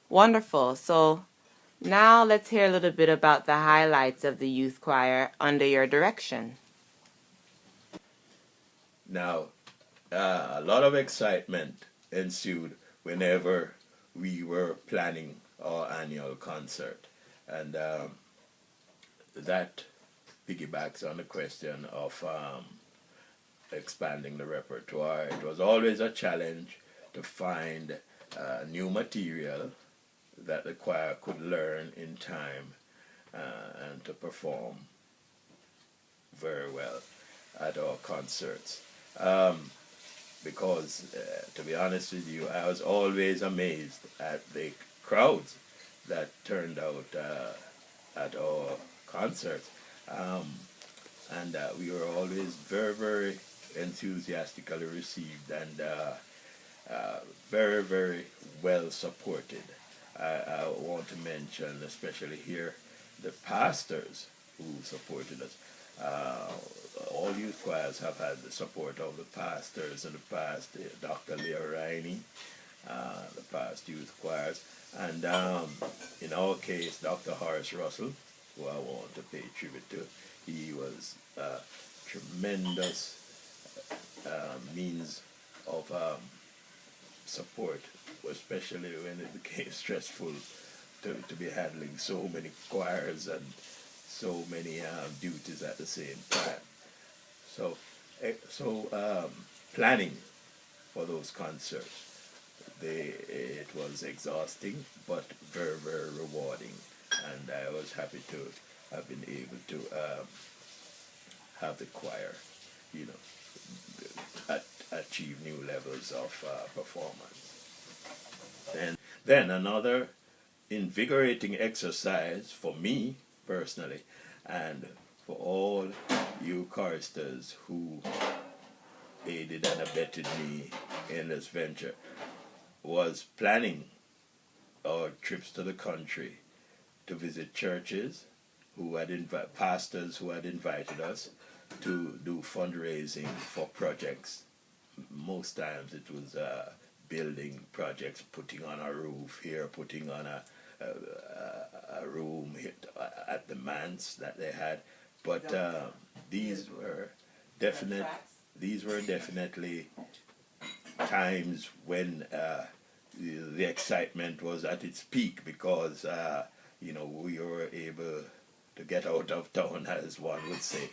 Wonderful. So now let's hear a little bit about the highlights of the youth choir under your direction. Now, a lot of excitement ensued whenever we were planning our annual concert. And that piggybacks on the question of expanding the repertoire. It was always a challenge to find new material that the choir could learn in time and to perform very well at our concerts. Because, to be honest with you, I was always amazed at the crowds that turned out at our concerts. And we were always very, very enthusiastically received and very, very well supported. I want to mention, especially here, the pastors who supported us. All youth choirs have had the support of the pastors in the past, Dr. Leo Riney, the past youth choirs, and in our case, Dr. Horace Russell, who I want to pay tribute to. He was a tremendous means of support, especially when it became stressful to be handling so many choirs and so many duties at the same time. So planning for those concerts, it was exhausting but very, very rewarding, and I was happy to have been able to have the choir, you know, achieve new levels of performance. And then another invigorating exercise for me personally, and for all you choristers who aided and abetted me in this venture, was planning our trips to the country to visit churches who had pastors who had invited us to do fundraising for projects. Most times it was building projects, putting on a roof here, putting on a room at the manse that they had. But these were definitely times when the excitement was at its peak, because we were able to get out of town, as one would say,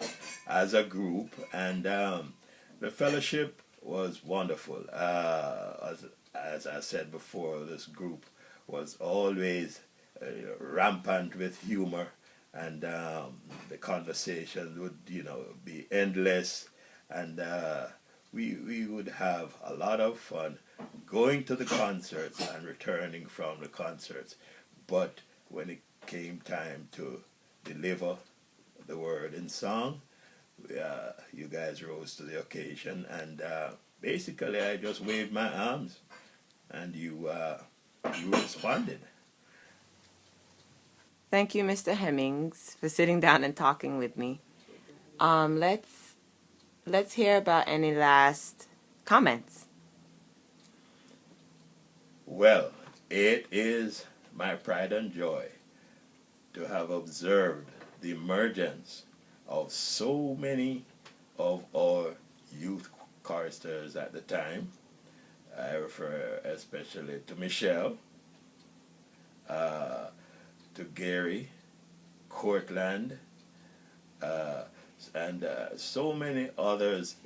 as a group, and the fellowship was wonderful. As I said before, this group was always rampant with humor, and the conversations would be endless, and we would have a lot of fun going to the concerts and returning from the concerts. But when it came time to deliver the word in song, you guys rose to the occasion, and basically I just waved my arms, and you responded. Thank you, Mr. Hemmings, for sitting down and talking with me. Let's hear about any last comments. Well, it is my pride and joy to have observed the emergence of so many of our youth choristers at the time. I refer especially to Michelle, to Gary, Cortland, and so many others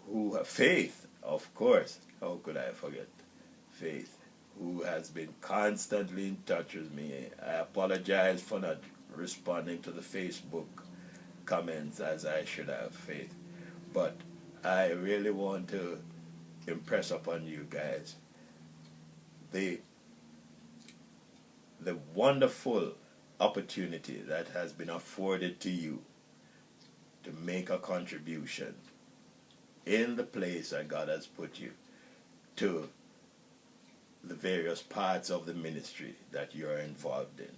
who have Faith, of course. How could I forget Faith, who has been constantly in touch with me. I apologize for not responding to the Facebook comments as I should have, Faith. But I really want to impress upon you guys the wonderful opportunity that has been afforded to you to make a contribution in the place that God has put you to the various parts of the ministry that you're involved in.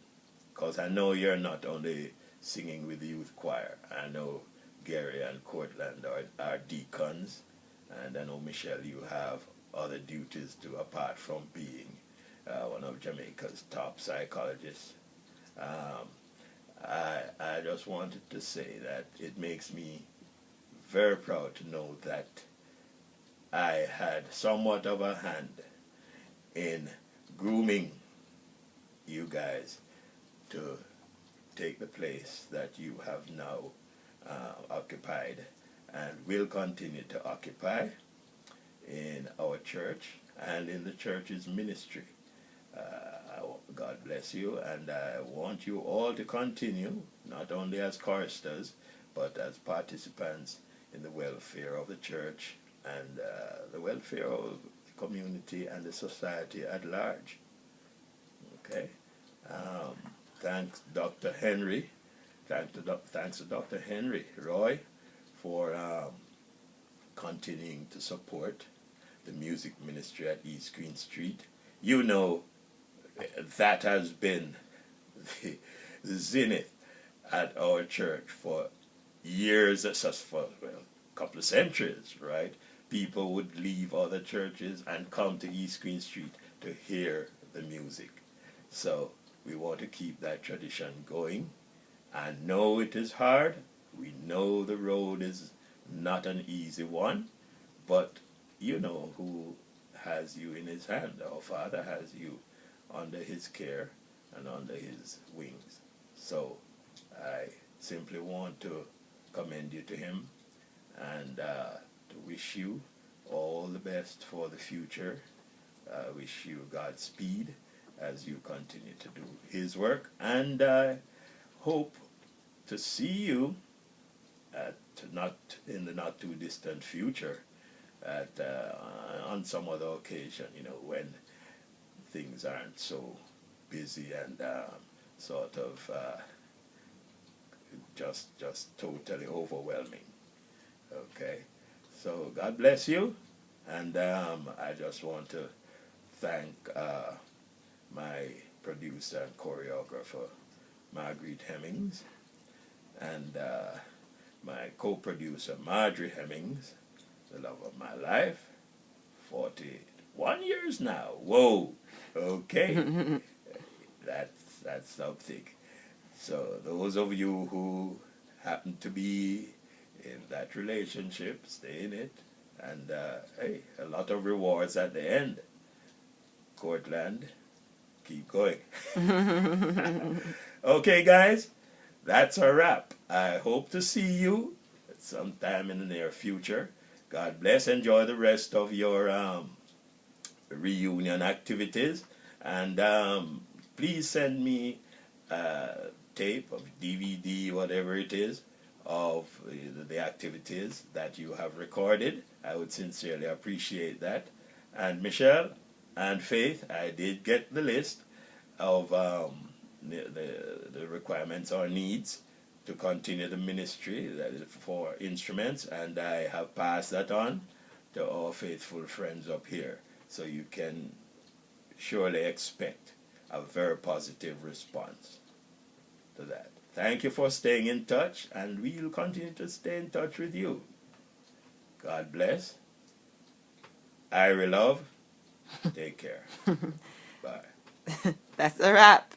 Because I know you're not only singing with the youth choir. I know Gary and Cortland are deacons, and I know, Michelle, you have other duties too, apart from being one of Jamaica's top psychologists. Um, I just wanted to say that it makes me very proud to know that I had somewhat of a hand in grooming you guys to take the place that you have now occupied and will continue to occupy in our church and in the church's ministry. God bless you, and I want you all to continue, not only as choristers, but as participants in the welfare of the church and the welfare of the community and the society at large. Okay? Thanks, Dr. Henry. Thanks to Dr. Henry Roy for continuing to support the music ministry at East Green Street. You know, that has been the zenith at our church for years, for a couple of centuries, right? People would leave other churches and come to East Green Street to hear the music. So we want to keep that tradition going. I know it is hard. We know the road is not an easy one, but you know who has you in his hand. Our Father has you under his care and under his wings. So I simply want to commend you to him and to wish you all the best for the future. I wish you Godspeed as you continue to do his work, and I hope to see you not in the not too distant future on some other occasion, when things aren't so busy and sort of just totally overwhelming. Okay, so God bless you, and I just want to thank my producer and choreographer, Marguerite Hemmings, and my co-producer, Marjorie Hemmings, the love of my life, 41 years now. Whoa, okay, that's something. So those of you who happen to be in that relationship, stay in it, and hey, a lot of rewards at the end. Cortland, keep going. Okay, guys, that's a wrap. I hope to see you at some time in the near future. God bless. Enjoy the rest of your reunion activities, and please send me a tape of DVD, whatever it is, of the activities that you have recorded. I would sincerely appreciate that. And Michelle and Faith, I did get the list of the requirements or needs to continue the ministry, that is for instruments, and I have passed that on to our faithful friends up here. So you can surely expect a very positive response to that. Thank you for staying in touch, and we'll continue to stay in touch with you. God bless. I love. Take care. Bye. That's a wrap.